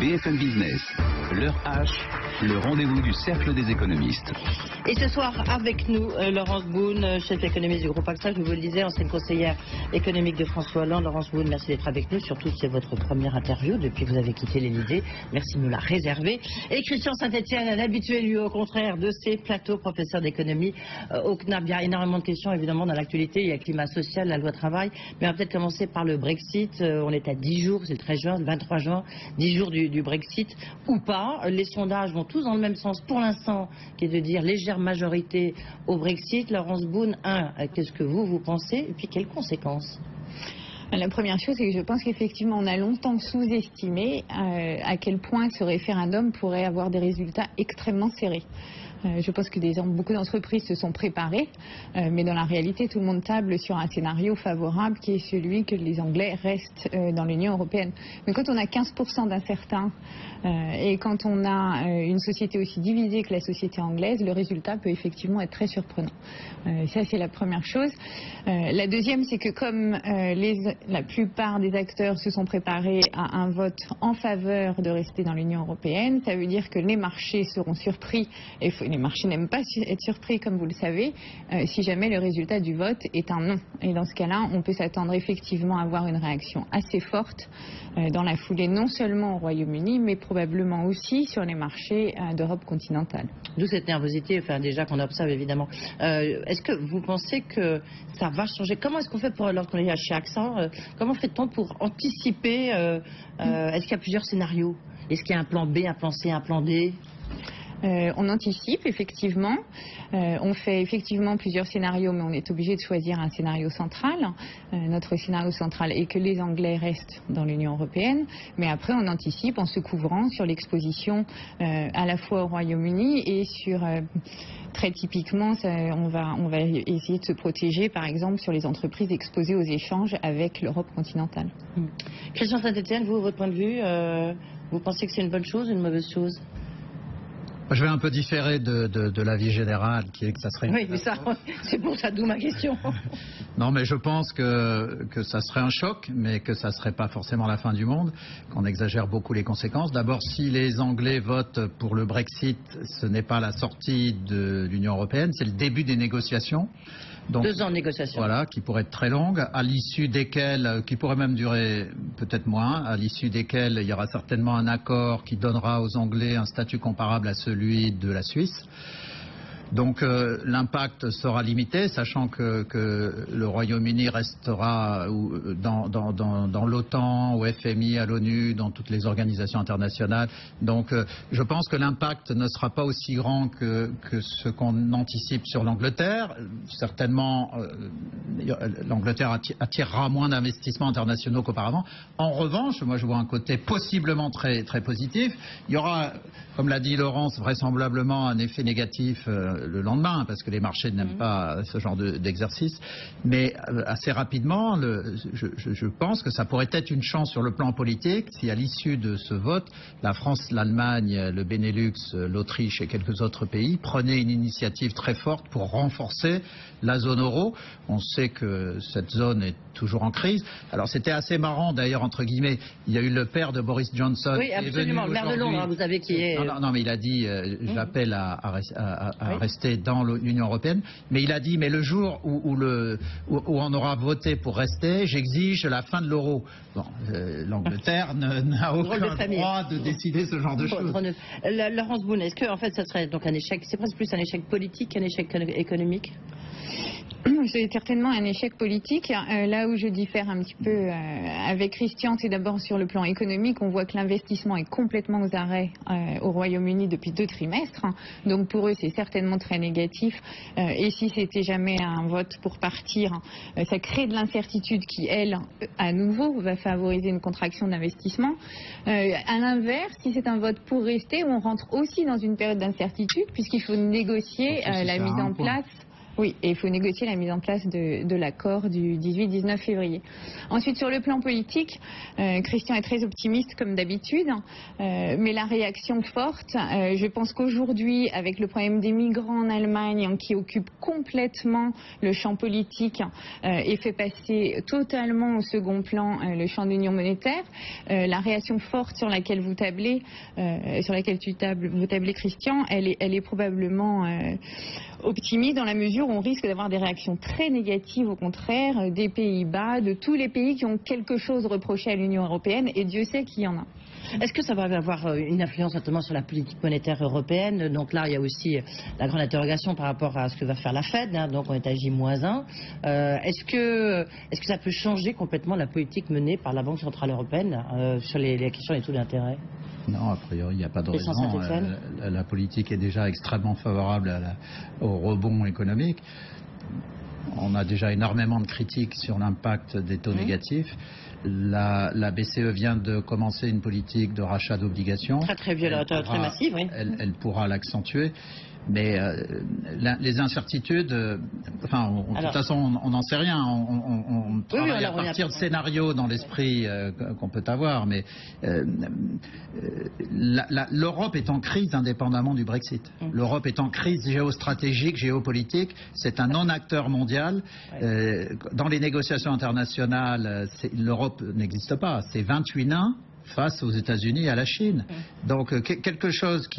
BFM Business, l'heure H, le rendez-vous du cercle des économistes. Et ce soir, avec nous, Laurence Boone, chef économiste du groupe AXA, je vous le disais, ancienne conseillère économique de François Hollande. Laurence Boone, merci d'être avec nous. Surtout, c'est votre première interview depuis que vous avez quitté l'Élysée. Merci de nous la réserver. Et Christian Saint-Etienne, un habitué, lui, au contraire, de ces plateaux, professeur d'économie au CNAP. Il y a énormément de questions, évidemment, dans l'actualité. Il y a le climat social, la loi travail. Mais on va peut-être commencer par le Brexit. On est à 10 jours, c'est le 13 juin, le 23 juin, 10 jours du Brexit ou pas. Les sondages vont tous dans le même sens pour l'instant, qui est de dire légère majorité au Brexit. Laurence Boone, qu'est-ce que vous pensez et puis quelles conséquences? La première chose, c'est que je pense qu'effectivement, on a longtemps sous-estimé à quel point ce référendum pourrait avoir des résultats extrêmement serrés. Je pense que beaucoup d'entreprises se sont préparées, mais dans la réalité, tout le monde table sur un scénario favorable qui est celui que les Anglais restent dans l'Union européenne. Mais quand on a 15% d'incertains et quand on a une société aussi divisée que la société anglaise, le résultat peut effectivement être très surprenant. Ça, c'est la première chose. La deuxième, c'est que comme la plupart des acteurs se sont préparés à un vote en faveur de rester dans l'Union européenne, ça veut dire que les marchés seront surpris et les marchés n'aiment pas être surpris, comme vous le savez, si jamais le résultat du vote est un non. Et dans ce cas-là, on peut s'attendre effectivement à avoir une réaction assez forte dans la foulée, non seulement au Royaume-Uni, mais probablement aussi sur les marchés d'Europe continentale. D'où cette nervosité, déjà qu'on observe évidemment. Est-ce que vous pensez que ça va changer? Comment est-ce qu'on fait lorsqu'on est chez AXA, comment fait-on pour anticiper? Est-ce qu'il y a plusieurs scénarios? Est-ce qu'il y a un plan B, un plan C, un plan D? On anticipe effectivement, on fait effectivement plusieurs scénarios, mais on est obligé de choisir un scénario central. Notre scénario central est que les Anglais restent dans l'Union européenne, mais après on anticipe en se couvrant sur l'exposition à la fois au Royaume-Uni et sur très typiquement, on va essayer de se protéger par exemple sur les entreprises exposées aux échanges avec l'Europe continentale. Christian Saint-Etienne, vous, votre point de vue, vous pensez que c'est une bonne chose ou une mauvaise chose? Je vais un peu différer de l'avis général qui est que ça serait... Oui, mais ça, c'est pour ça d'où ma question. Non, mais je pense que ça serait un choc, mais que ça serait pas forcément la fin du monde, qu'on exagère beaucoup les conséquences. D'abord, si les Anglais votent pour le Brexit, ce n'est pas la sortie de l'Union européenne, c'est le début des négociations. Donc, 2 ans de négociation. Voilà, qui pourraient être très longues, à l'issue desquelles, qui pourraient même durer peut-être moins, à l'issue desquelles il y aura certainement un accord qui donnera aux Anglais un statut comparable à celui de la Suisse. Donc l'impact sera limité, sachant que le Royaume-Uni restera dans l'OTAN, au FMI, à l'ONU, dans toutes les organisations internationales. Donc je pense que l'impact ne sera pas aussi grand que ce qu'on anticipe sur l'Angleterre. Certainement, l'Angleterre attirera moins d'investissements internationaux qu'auparavant. En revanche, moi je vois un côté possiblement très, très positif. Il y aura, comme l'a dit Laurence, vraisemblablement un effet négatif le lendemain, parce que les marchés n'aiment pas ce genre d'exercice. Mais assez rapidement, je pense que ça pourrait être une chance sur le plan politique si à l'issue de ce vote, la France, l'Allemagne, le Benelux, l'Autriche et quelques autres pays prenaient une initiative très forte pour renforcer la zone euro. On sait que cette zone est toujours en crise. Alors c'était assez marrant d'ailleurs, entre guillemets, il y a eu le père de Boris Johnson. Oui, absolument, le maire de Londres, vous savez qui est... Non, mais il a dit, j'appelle à rester dans l'Union européenne, mais il a dit, mais le jour où on aura voté pour rester, j'exige la fin de l'euro. Bon, l'Angleterre n'a aucun droit de décider ce genre de choses. Laurence Boone, est-ce que en fait ça serait donc un échec, c'est presque plus un échec politique qu'un échec économique? C'est certainement un échec politique. Là où je diffère un petit peu avec Christian, c'est d'abord sur le plan économique. On voit que l'investissement est complètement aux arrêts au Royaume-Uni depuis 2 trimestres. Donc pour eux, c'est certainement très négatif. Et si c'était jamais un vote pour partir, ça crée de l'incertitude qui, elle, à nouveau, va favoriser une contraction d'investissement. À l'inverse, si c'est un vote pour rester, on rentre aussi dans une période d'incertitude puisqu'il faut négocier la mise en place Oui, et il faut négocier la mise en place de l'accord du 18-19 février. Ensuite, sur le plan politique, Christian est très optimiste comme d'habitude, mais la réaction forte, je pense qu'aujourd'hui, avec le problème des migrants en Allemagne qui occupe complètement le champ politique et fait passer totalement au second plan le champ de l'union monétaire, la réaction forte sur laquelle vous tablez, Christian, elle est probablement optimiste dans la mesure où on risque d'avoir des réactions très négatives au contraire des Pays-Bas, de tous les pays qui ont quelque chose reproché à l'Union européenne, et Dieu sait qu'il y en a. Est-ce que ça va avoir une influence notamment sur la politique monétaire européenne? Donc là, il y a aussi la grande interrogation par rapport à ce que va faire la Fed, hein, donc on est à J-1. Est-ce que ça peut changer complètement la politique menée par la Banque Centrale Européenne sur les questions des taux d'intérêt? Non, a priori, il n'y a pas de raison. La politique est déjà extrêmement favorable au rebond économique. On a déjà énormément de critiques sur l'impact des taux négatifs. La BCE vient de commencer une politique de rachat d'obligations. Très violente, très massive, oui. Elle pourra l'accentuer. Mais les incertitudes, de toute façon, on n'en sait rien. On travaille à partir de scénarios dans l'esprit qu'on peut avoir. Mais l'Europe est en crise indépendamment du Brexit. L'Europe est en crise géostratégique, géopolitique. C'est un non-acteur mondial. Dans les négociations internationales, l'Europe n'existe pas. C'est 28 nains face aux États-Unis et à la Chine. Donc quelque chose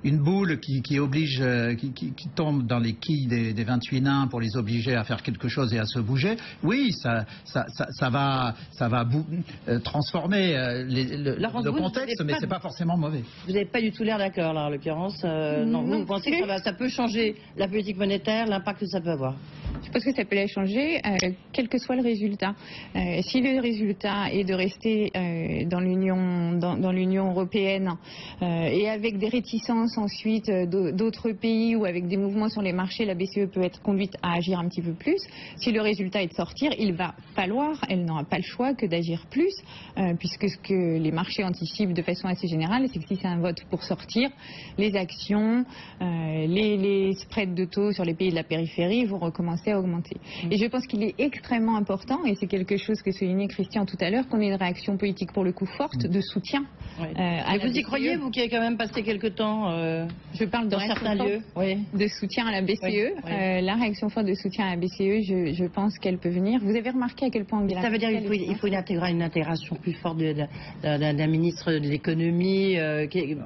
une boule qui oblige, qui tombe dans les quilles des 28 nains pour les obliger à faire quelque chose et à se bouger. Oui, ça va transformer le contexte, mais c'est pas forcément mauvais. Vous n'avez pas du tout l'air d'accord là, en l'occurrence. Non, vous pensez que ça peut changer la politique monétaire, l'impact que ça peut avoir? Je pense que ça peut la changer, quel que soit le résultat. Si le résultat est de rester dans l'Union européenne et avec des réticences ensuite d'autres pays ou avec des mouvements sur les marchés, la BCE peut être conduite à agir un petit peu plus. Si le résultat est de sortir, il va falloir, elle n'aura pas le choix que d'agir plus, puisque ce que les marchés anticipent de façon assez générale, c'est que si c'est un vote pour sortir, les actions, les spreads de taux sur les pays de la périphérie vont recommencer à augmenter. Et je pense qu'il est extrêmement important, et c'est quelque chose que soulignait Christian tout à l'heure, qu'on ait une réaction politique pour le coup forte de soutien. Vous y croyez, vous qui avez quand même passé quelques temps je parle dans certains lieux de soutien à la BCE. La réaction forte de soutien à la BCE, je pense qu'elle peut venir. Vous avez remarqué à quel point Angela Ça veut dire qu'il faut une intégration plus forte d'un ministre de l'économie.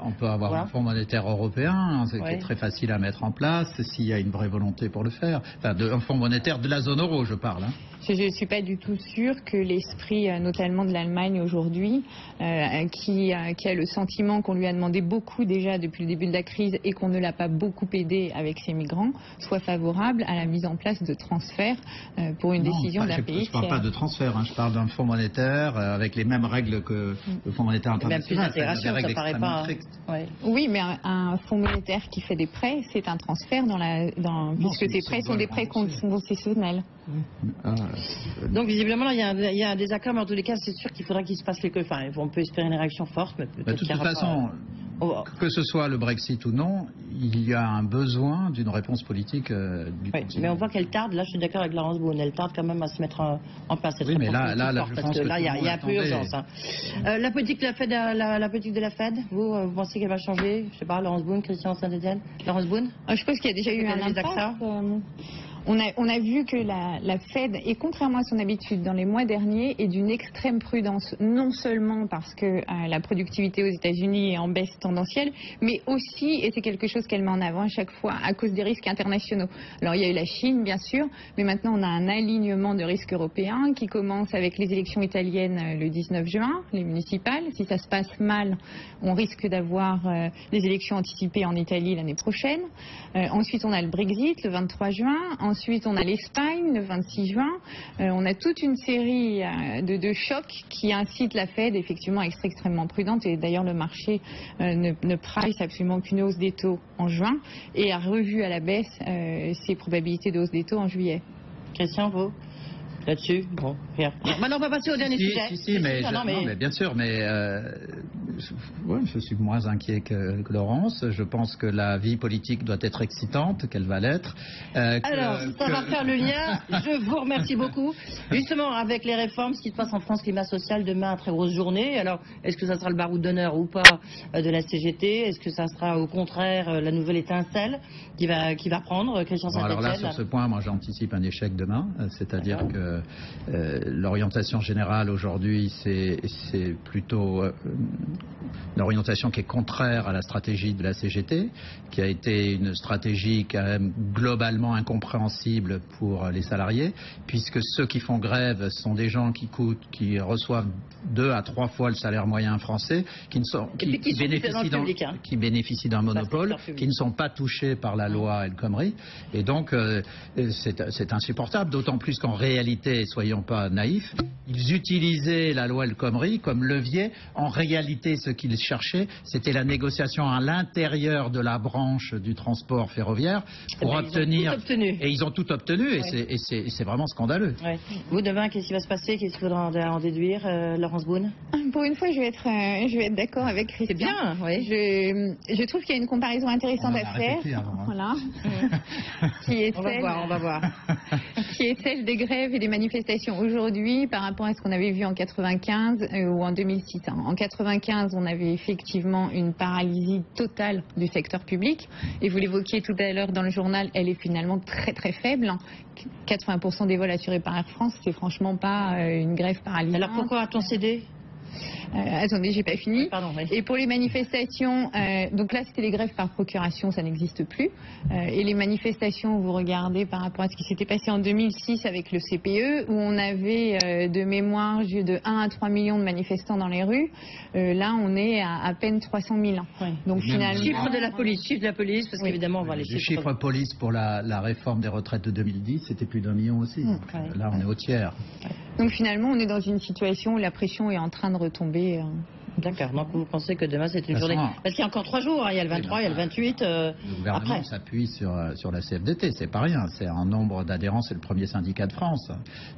On peut avoir un fonds monétaire européen, qui est très facile à mettre en place, s'il y a une vraie volonté pour le faire. Enfin, un fonds monétaire de la zone euro, je parle. Je ne suis pas du tout sûre que l'esprit, notamment de l'Allemagne aujourd'hui, qui a le sentiment qu'on lui a demandé beaucoup déjà depuis le début de la crise et qu'on ne l'a pas beaucoup aidé avec ses migrants, soit favorable à la mise en place de transferts pour une décision d'un pays. Je ne parle pas de transfert, je parle d'un fonds monétaire avec les mêmes règles que le fonds monétaire international. Même plus d'intégration, ça paraît pas. Oui, mais un fonds monétaire qui fait des prêts, c'est un transfert puisque ces prêts sont des prêts concessionnels. Donc visiblement il y a un désaccord, mais en tous les cas c'est sûr qu'il faudra qu'il se passe quelque chose. Enfin, on peut espérer une réaction forte, mais peut-être de toute façon, que ce soit le Brexit ou non, il y a un besoin d'une réponse politique du continent. Mais on voit qu'elle tarde. Là, je suis d'accord avec Laurence Boone. Elle tarde quand même à se mettre en place cette réponse politique parce que là, il y a un peu urgence. La politique de la Fed, vous pensez qu'elle va changer? Je sais pas, Laurence Boone, Christian Saint-Étienne. Laurence Boone. Je pense qu'il y a déjà eu un impact. On a vu que la Fed, et contrairement à son habitude dans les mois derniers, est d'une extrême prudence, non seulement parce que la productivité aux États-Unis est en baisse tendancielle, mais aussi, et c'est quelque chose qu'elle met en avant à chaque fois, à cause des risques internationaux. Alors il y a eu la Chine, bien sûr, mais maintenant on a un alignement de risques européens qui commence avec les élections italiennes le 19 juin, les municipales. Si ça se passe mal, on risque d'avoir les élections anticipées en Italie l'année prochaine. Ensuite on a le Brexit le 23 juin. Ensuite, on a l'Espagne le 26 juin. On a toute une série de chocs qui incitent la Fed effectivement à être extrêmement prudente. Et d'ailleurs, le marché ne price absolument aucune hausse des taux en juin et a revu à la baisse ses probabilités de hausse des taux en juillet. Christian, vous Là-dessus, bon, rien. Maintenant, on va passer au dernier sujet. Si, mais bien sûr, mais je suis moins inquiet que Laurence. Je pense que la vie politique doit être excitante, qu'elle va l'être. Alors, ça va faire le lien. Je vous remercie beaucoup. Justement, avec les réformes, ce qui se passe en France, climat social, demain, très grosse journée. Alors, est-ce que ça sera le baroud d'honneur ou pas de la CGT? Est-ce que ça sera au contraire la nouvelle étincelle qui va prendre Christian Saint-Etienne? Alors là, sur ce point, moi j'anticipe un échec demain. C'est-à-dire que l'orientation générale aujourd'hui, c'est plutôt l'orientation qui est contraire à la stratégie de la CGT, qui a été une stratégie quand même globalement incompréhensible pour les salariés, puisque ceux qui font grève sont des gens qui reçoivent 2 à 3 fois le salaire moyen français, qui bénéficient d'un monopole, qui ne sont pas touchés par la loi El Khomri, et donc c'est insupportable, d'autant plus qu'en réalité, soyons pas naïfs, ils utilisaient la loi El Khomri comme levier. En réalité, ce qu'ils cherchaient, c'était la négociation à l'intérieur de la branche du transport ferroviaire pour obtenir. Et ils ont tout obtenu, et c'est vraiment scandaleux. Ouais. Vous, demain, qu'est-ce qui va se passer? Qu'est-ce qu'il faudra en déduire, Laurence Boone? Pour une fois, je vais être d'accord avec Christian. C'est bien, oui. Je trouve qu'il y a une comparaison intéressante à faire. Voilà. Qui est on va voir. Qui est celle des grèves et des manifestations aujourd'hui par rapport à ce qu'on avait vu en 95 ou en 2006. En 95, on avait effectivement une paralysie totale du secteur public. Et vous l'évoquiez tout à l'heure dans le journal, elle est finalement très très faible. 80% des vols assurés par Air France, c'est franchement pas une grève paralysante. Alors pourquoi a-t-on cédé? Attendez, j'ai pas fini. Pardon, oui. Et pour les manifestations, donc là c'était les grèves par procuration, ça n'existe plus. Et les manifestations, vous regardez par rapport à ce qui s'était passé en 2006 avec le CPE, où on avait de mémoire de 1 à 3 millions de manifestants dans les rues. Là, on est à peine 300 000. Oui. Donc finalement, chiffre de la police, parce qu'évidemment on va les chiffres police pour la réforme des retraites de 2010, c'était plus d'1 million aussi. Là, on est au tiers. Donc finalement, on est dans une situation où la pression est en train de retomber. D'accord, donc vous pensez que demain c'est une journée... Parce qu'il y a encore 3 jours, il y a le 23, il y a le 28, le gouvernement s'appuie sur la CFDT, c'est pas rien, c'est un nombre d'adhérents, c'est le premier syndicat de France.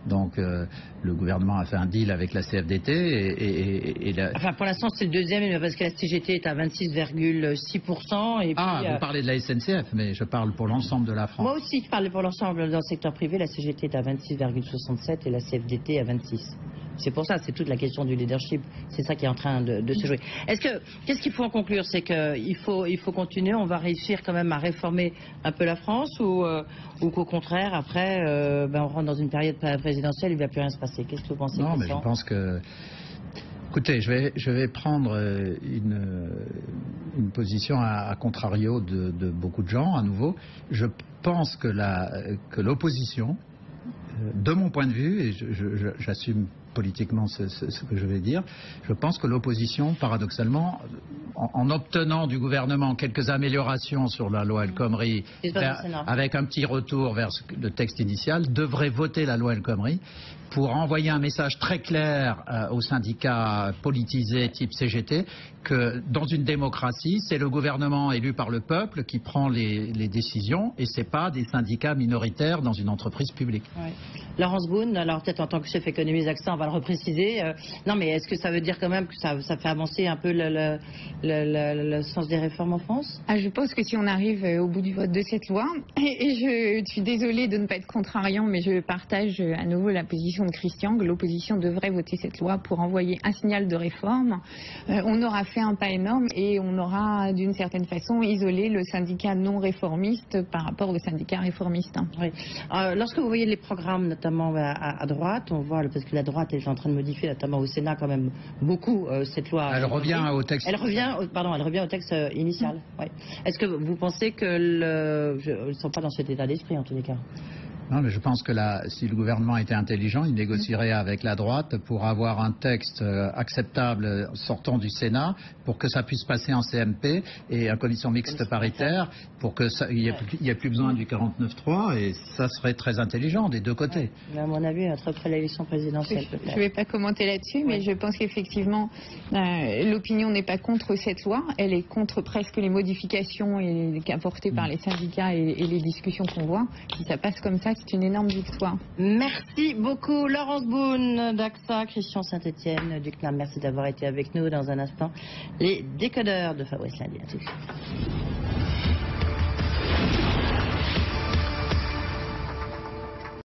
Donc le gouvernement a fait un deal avec la CFDT Enfin pour l'instant c'est le deuxième, parce que la CGT est à 26,6%. Et puis, vous parlez de la SNCF, mais je parle pour l'ensemble de la France. Moi aussi je parle pour l'ensemble dans le secteur privé, la CGT est à 26,67 et la CFDT à 26. C'est pour ça, c'est toute la question du leadership. C'est ça qui est en train de se jouer. Qu'est-ce qu'il faut en conclure? C'est qu'il faut continuer, on va réussir quand même à réformer un peu la France ou qu'au contraire, après, on rentre dans une période présidentielle, il ne va plus rien se passer. Qu'est-ce que vous pensez? Non, mais je pense que... Écoutez, je vais prendre une position à contrario de beaucoup de gens, à nouveau. Je pense que l'opposition, de mon point de vue, et j'assume politiquement ce que je vais dire, je pense que l'opposition, paradoxalement, en obtenant du gouvernement quelques améliorations sur la loi El Khomri, avec un petit retour vers le texte initial, devrait voter la loi El Khomri pour envoyer un message très clair aux syndicats politisés type CGT que dans une démocratie, c'est le gouvernement élu par le peuple qui prend les décisions et c'est pas des syndicats minoritaires dans une entreprise publique. Ouais. Laurence Boone, alors peut-être en tant que chef économiste AXA, on va le repréciser. Non, mais est-ce que ça veut dire quand même que ça fait avancer un peu le sens des réformes en France? Je pense que si on arrive au bout du vote de cette loi, et je suis désolée de ne pas être contrariant, mais je partage à nouveau la position de Christian, que l'opposition devrait voter cette loi pour envoyer un signal de réforme. On aura fait un pas énorme et on aura d'une certaine façon isolé le syndicat non réformiste par rapport au syndicat réformiste. Oui. Lorsque vous voyez les programmes, notamment à droite, on voit, parce que la droite est en train de modifier, notamment au Sénat quand même beaucoup cette loi. Elle revient au texte. Elle revient au texte initial. Ouais. Est-ce que vous pensez que ils ne sont pas dans cet état d'esprit en tous les cas? Non, mais je pense que si le gouvernement était intelligent, il négocierait avec la droite pour avoir un texte acceptable sortant du Sénat pour que ça puisse passer en CMP et en commission mixte paritaire pour qu'il n'y ait plus besoin du 49.3 et ça serait très intelligent des deux côtés. Ouais. Mais à mon avis, après l'élection présidentielle. Je ne vais pas commenter là-dessus, mais je pense qu'effectivement, l'opinion n'est pas contre cette loi. Elle est contre presque les modifications apportées par les syndicats et les discussions qu'on voit. Si ça passe comme ça, c'est une énorme victoire. Merci beaucoup Laurence Boone d'AXA, Christian Saint-Etienne du CNAM. Merci d'avoir été avec nous. Dans un instant, les décodeurs de Fabrice Lundi. À tout de suite.